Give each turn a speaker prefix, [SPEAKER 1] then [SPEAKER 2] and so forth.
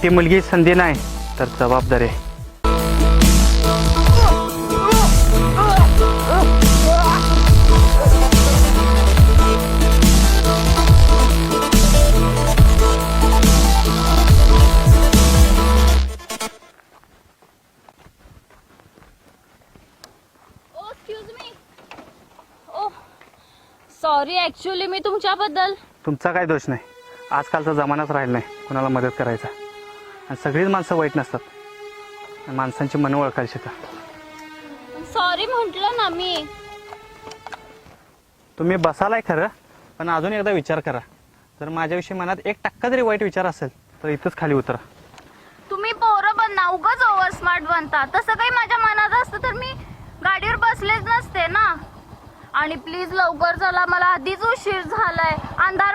[SPEAKER 1] एकटी मुलगी संधी नाही तर जबाबदारी आहे.
[SPEAKER 2] सॉरी, ऍक्च्युली मी तुमच्याबद्दल.
[SPEAKER 1] तुमचा काय दोष नाही. आजकालचा जमानाच राहिला नाही कुणाला मदत करायचा. आणि सगळीच माणसं वाईट नसतात. माणसांची मनं ओळखायला शिका.
[SPEAKER 2] सॉरी म्हटलं ना मी.
[SPEAKER 1] तुम्ही बसालाय खरं, पण अजून एकदा विचार करा. जर माझ्याविषयी मनात 1% जरी वाईट विचार असेल तर इथंच खाली उतरा.
[SPEAKER 2] तुम्ही पोरं बनना, उगाच ओव्हर स्मार्ट बनता. तसं काही माझ्या मनात असतं तर मी गाडीवर बसलेच नसते ना. आणि प्लीज लवकर चला, मला आधीच उशीर झालाय. अंधार